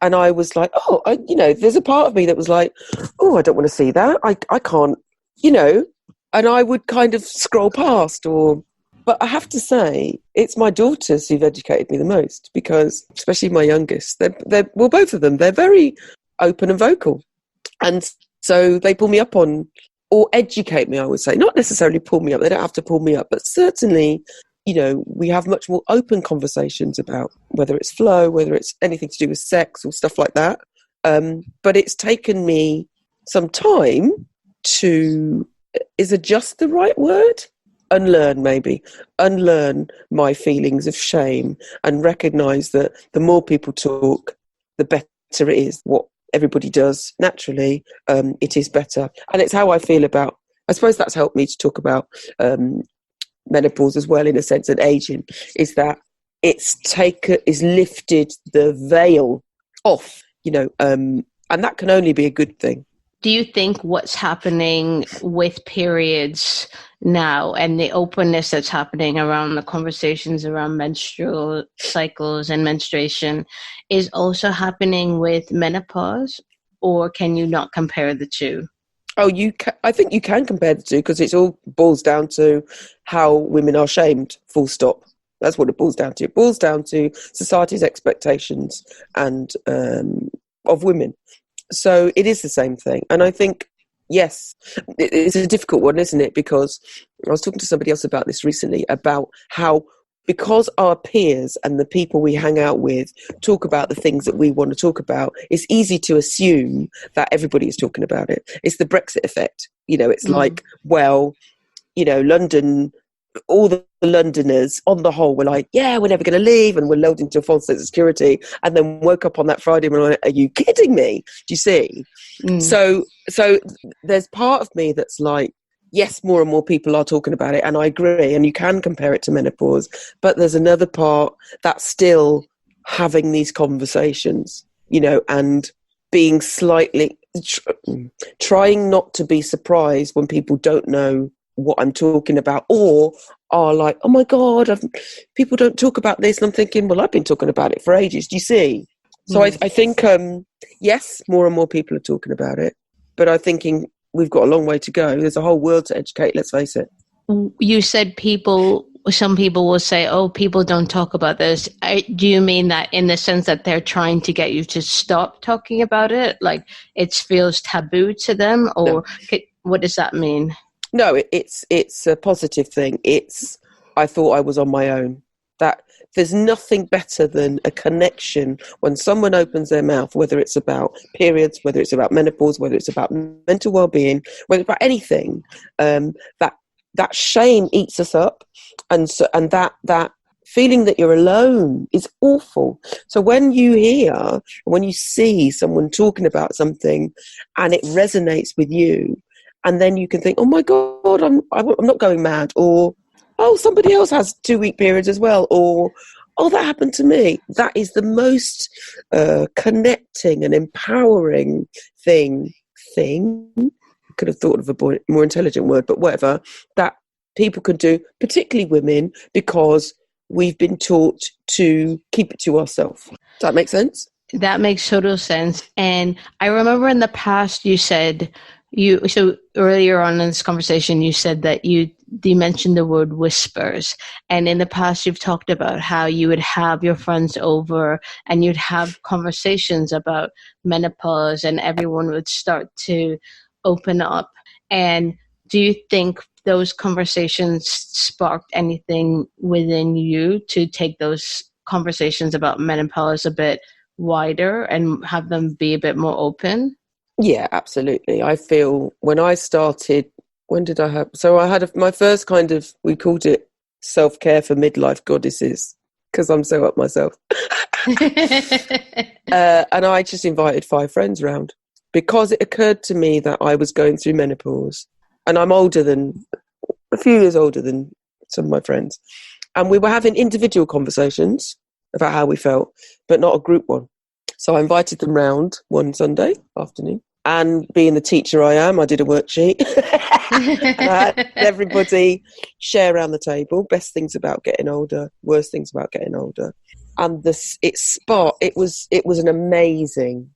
And I was like, there's a part of me that was like, oh, I don't want to see that. I can't, and I would kind of scroll past but I have to say, it's my daughters who've educated me the most because, especially my youngest, both of them, they're very open and vocal. And so they pull me up on, or educate me, I would say. Not necessarily pull me up. They don't have to pull me up. But certainly, we have much more open conversations about whether it's flow, whether it's anything to do with sex or stuff like that. But it's taken me some time to, is adjust the right word? Unlearn my feelings of shame and recognise that the more people talk, the better it is. What everybody does naturally, it is better. And it's how I feel about, I suppose that's helped me to talk about menopause as well, in a sense, and aging, is that it's lifted the veil off, and that can only be a good thing. Do you think what's happening with periods now and the openness that's happening around the conversations around menstrual cycles and menstruation is also happening with menopause, or can you not compare the two? Oh, I think you can compare the two because it all boils down to how women are shamed, full stop. That's what it boils down to. It boils down to society's expectations and of women. So it is the same thing. And I think, yes, it's a difficult one, isn't it? Because I was talking to somebody else about this recently, about how, because our peers and the people we hang out with talk about the things that we want to talk about, it's easy to assume that everybody is talking about it. It's the Brexit effect. It's like, well, London, all the Londoners on the whole were like, yeah, we're never going to leave, and we're lulled into a false sense of security, and then woke up on that Friday and were like, are you kidding me? Do you see? So there's part of me that's like, yes, more and more people are talking about it, and I agree, and you can compare it to menopause, but there's another part that's still having these conversations, and being slightly trying not to be surprised when people don't know what I'm talking about, or are like, oh my God, people don't talk about this. And I'm thinking, well, I've been talking about it for ages. Do you see? So I think, yes, more and more people are talking about it, but I'm thinking we've got a long way to go. There's a whole world to educate, let's face it. You said some people will say, oh, people don't talk about this. Do you mean that in the sense that they're trying to get you to stop talking about it? Like it feels taboo to them? Or no. What does that mean? No, it's a positive thing. I thought I was on my own. That there's nothing better than a connection when someone opens their mouth, whether it's about periods, whether it's about menopause, whether it's about mental well-being, whether it's about anything, that shame eats us up. And that feeling that you're alone is awful. So when you see someone talking about something and it resonates with you, and then you can think, oh my God, I'm not going mad, or oh, somebody else has 2-week periods as well, or oh, that happened to me. That is the most connecting and empowering thing. Could have thought of a more intelligent word, but whatever, that people can do, particularly women, because we've been taught to keep it to ourselves. Does that make sense? That makes total sense. And I remember in the past you said, so earlier on in this conversation, you said that you mentioned the word whispers. And in the past, you've talked about how you would have your friends over and you'd have conversations about menopause and everyone would start to open up. And do you think those conversations sparked anything within you to take those conversations about menopause a bit wider and have them be a bit more open? Yeah, absolutely. I feel when I started, I had my first kind of, we called it self-care for midlife goddesses, because I'm so up myself. And I just invited 5 friends round because it occurred to me that I was going through menopause, and I'm a few years older than some of my friends. And we were having individual conversations about how we felt, but not a group one. So I invited them round one Sunday afternoon, and being the teacher I am, I did a worksheet. And I had everybody share around the table, best things about getting older, worst things about getting older. and it was an amazing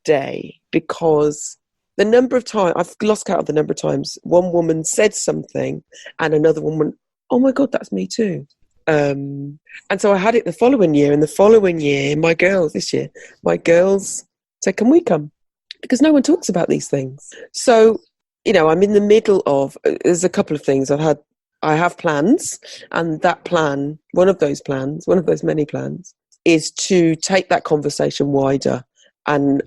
day, because the number of times I've lost count of the number of times one woman said something and another woman, oh my god, that's me too. And so I had it the following year, and the following year my girls said, can we come, because no one talks about these things. So I'm in the middle of, there's a couple of things I have plans, and that plan, one of those many plans, is to take that conversation wider and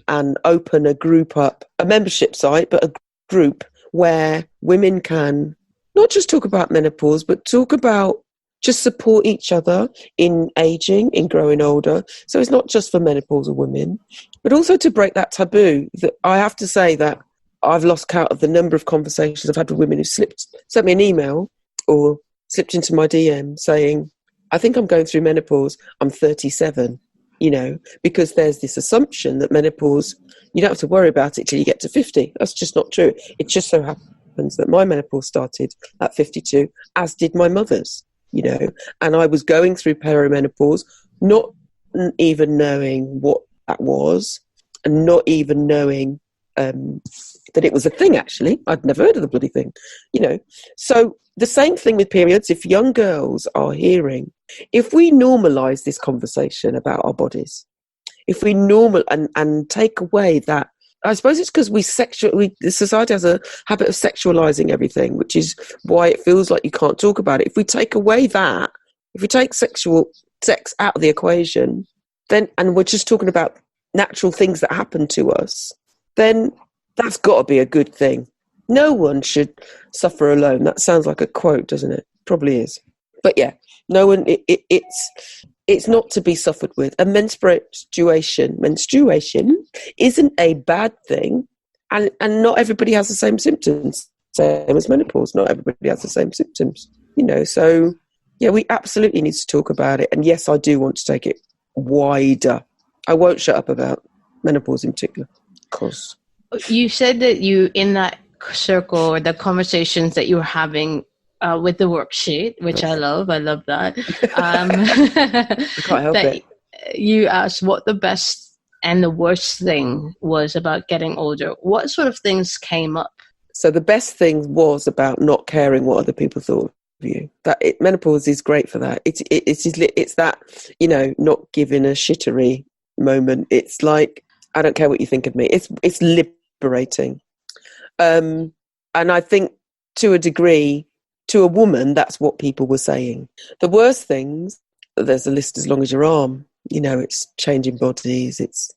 open a group up, a membership site, but a group where women can not just talk about menopause, but talk about, just support each other in aging, in growing older. So it's not just for menopausal women, but also to break that taboo. That I have to say that I've lost count of the number of conversations I've had with women who sent me an email or slipped into my DM saying, I think I'm going through menopause, I'm 37, because there's this assumption that menopause, you don't have to worry about it till you get to 50. That's just not true. It just so happens that my menopause started at 52, as did my mother's, and I was going through perimenopause, not even knowing what that was, and not even knowing that it was a thing, actually. I'd never heard of the bloody thing, So the same thing with periods. If young girls are hearing, if we normalise this conversation about our bodies, if we and take away that, I suppose it's because the society has a habit of sexualising everything, which is why it feels like you can't talk about it. If we take away that, if we take sex out of the equation, then, and we're just talking about natural things that happen to us, then that's got to be a good thing. No one should suffer alone. That sounds like a quote, doesn't it? Probably is. But yeah, no one. It's not to be suffered with. A menstruation isn't a bad thing, and not everybody has the same symptoms. Same as menopause, not everybody has the same symptoms. So yeah, we absolutely need to talk about it. And yes, I do want to take it wider. I won't shut up about menopause in particular, because you said that you, in that circle, or the conversations that you were having with the worksheet, which I love that. I can't help it. You asked what the best and the worst thing was about getting older. What sort of things came up? So the best thing was about not caring what other people thought of you. Menopause is great for that. It's that, not giving a shittery moment. It's like, I don't care what you think of me. It's liberating. And I think to a degree, to a woman, that's what people were saying. The worst things, there's a list as long as your arm. It's changing bodies. It's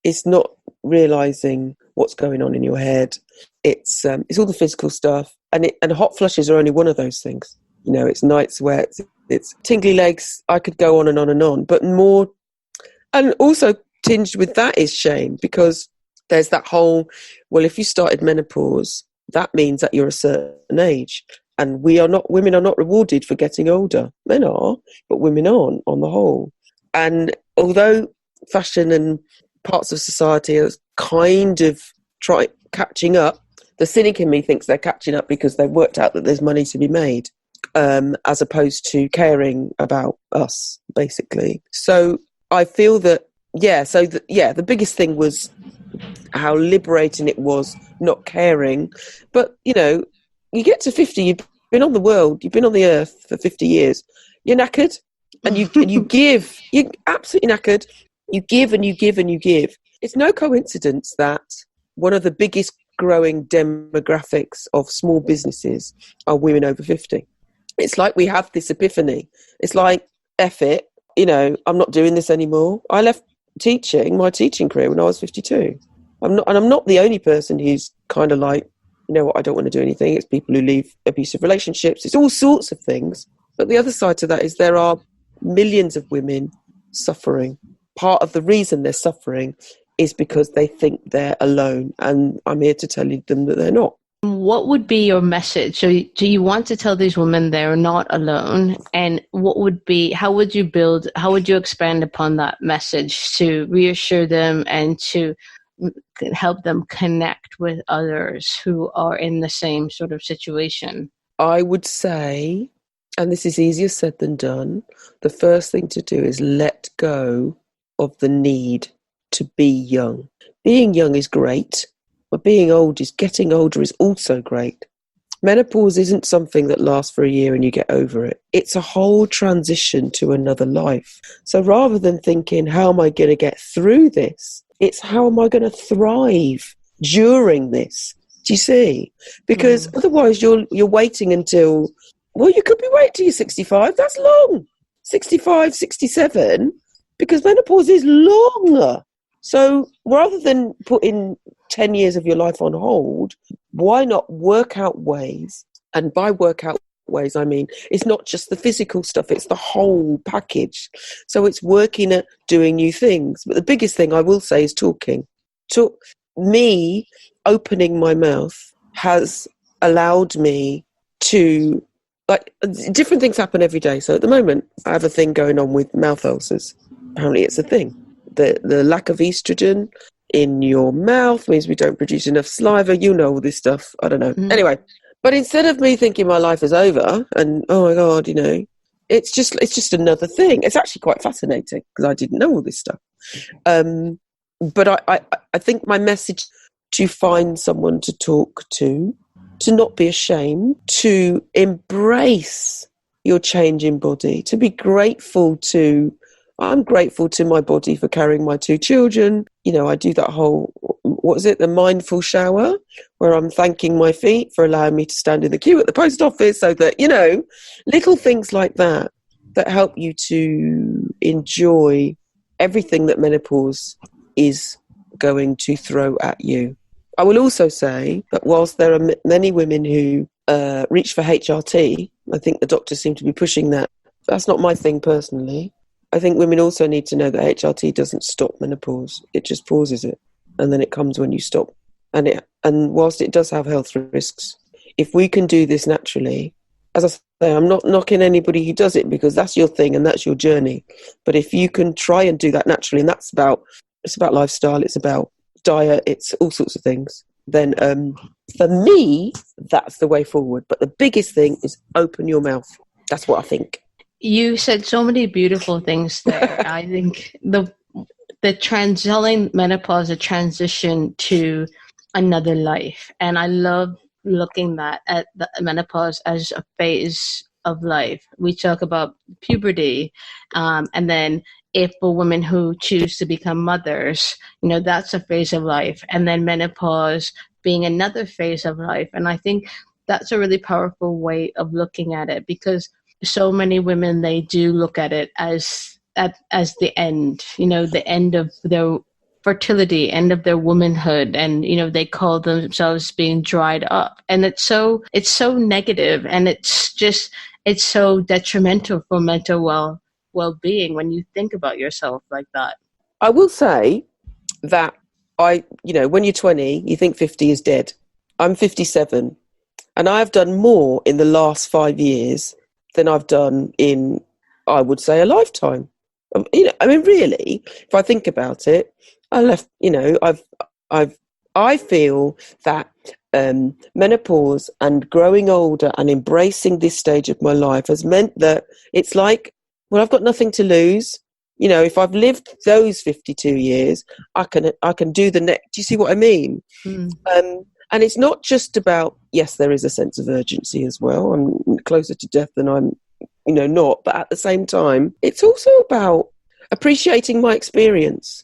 it's not realising what's going on in your head. It's all the physical stuff, and hot flushes are only one of those things. It's night sweats, it's tingly legs. I could go on and on and on, but more, and also tinged with that is shame, because there's that whole, well, if you started menopause, that means that you're a certain age, and women are not rewarded for getting older. Men are, but women aren't on the whole. And although fashion and parts of society are kind of catching up, the cynic in me thinks they're catching up because they've worked out that there's money to be made, as opposed to caring about us, basically. So I feel that, the biggest thing was how liberating it was not caring. But, you get to 50, you've been on the world, you've been on the earth for 50 years, you're knackered, and you give, you're absolutely knackered, you give and you give and you give. It's no coincidence that one of the biggest growing demographics of small businesses are women over 50. It's like we have this epiphany. It's like, F it, I'm not doing this anymore. I left my teaching career when I was 52. I'm not the only person who's kind of like, I don't want to do anything. It's people who leave abusive relationships. It's all sorts of things. But the other side to that is there are millions of women suffering. Part of the reason they're suffering is because they think they're alone. And I'm here to tell them that they're not. What would be your message? So do you want to tell these women they're not alone? And how would you expand upon that message to reassure them and to help them connect with others who are in the same sort of situation? I would say and this is easier said than done, the first thing to do is let go of the need to be young. Being young is great, but getting older is also great. Menopause isn't something that lasts for a year and you get over it. It's a whole transition to another life. So rather than thinking, how am I going to get through this? It's how am I going to thrive during this? Do you see? Because otherwise you're waiting until, well, you could be waiting till you're 65. That's long. 65, 67, because menopause is longer. So rather than putting 10 years of your life on hold, why not work out ways? And by work out ways, I mean, it's not just the physical stuff, it's the whole package. So it's working at doing new things. But the biggest thing I will say is talking. Me opening my mouth has allowed me to, like, different things happen every day. So at the moment, I have a thing going on with mouth ulcers. Apparently it's a thing. The lack of estrogen in your mouth means we don't produce enough saliva. You know all this stuff. I don't know. Anyway, but instead of me thinking my life is over and, oh my God, it's just another thing. It's actually quite fascinating because I didn't know all this stuff. But I think my message to find someone to talk to not be ashamed, to embrace your change in body, to be grateful to, I'm grateful to my body for carrying my 2 children. I do that whole, the mindful shower, where I'm thanking my feet for allowing me to stand in the queue at the post office, so that, little things like that help you to enjoy everything that menopause is going to throw at you. I will also say that whilst there are many women who reach for HRT, I think the doctors seem to be pushing that. That's not my thing personally. I think women also need to know that HRT doesn't stop menopause. It just pauses it, and then it comes when you stop. And whilst it does have health risks, if we can do this naturally, as I say, I'm not knocking anybody who does it, because that's your thing and that's your journey. But if you can try and do that naturally, and it's about lifestyle, it's about diet, it's all sorts of things, then for me, that's the way forward. But the biggest thing is open your mouth. That's what I think. You said so many beautiful things there. I think the telling menopause a transition to another life, and I love looking at the menopause as a phase of life. We talk about puberty, and then if for women who choose to become mothers, that's a phase of life, and then menopause being another phase of life. And I think that's a really powerful way of looking at it, because so many women, they do look at it as the end, the end of their fertility, end of their womanhood, and they call themselves being dried up, and it's so negative, and it's so detrimental for mental well-being when you think about yourself like that. I will say that when you're 20, you think 50 is dead. I'm 57, and I've done more in the last 5 years than I've done in, I would say, a lifetime. Really, if I think about it, I feel that menopause and growing older and embracing this stage of my life has meant that it's like, well, I've got nothing to lose. If I've lived those 52 years, I can do the next. Do you see what I mean? And it's not just about, yes, there is a sense of urgency as well. I'm closer to death than I'm, not. But at the same time, it's also about appreciating my experience,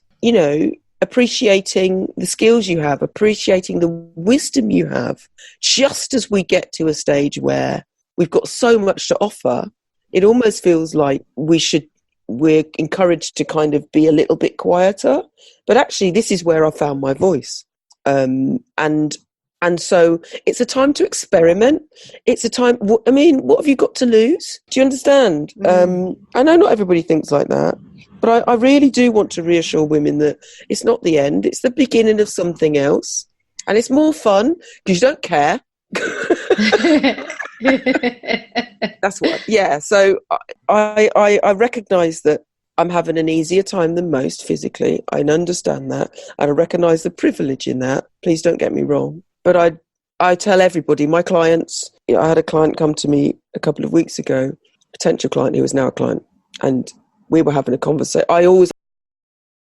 appreciating the skills you have, appreciating the wisdom you have. Just as we get to a stage where we've got so much to offer, it almost feels like we're encouraged to kind of be a little bit quieter. But actually, this is where I found my voice. And so it's a time to experiment. It's a time, what have you got to lose? Do you understand? I know not everybody thinks like that, but I really do want to reassure women that it's not the end. It's the beginning of something else. And it's more fun because you don't care. That's what, yeah. So I recognise that I'm having an easier time than most physically. I understand that. And I recognise the privilege in that. Please don't get me wrong. But I tell everybody, my clients, I had a client come to me a couple of weeks ago, potential client who is now a client, and we were having a conversation. I always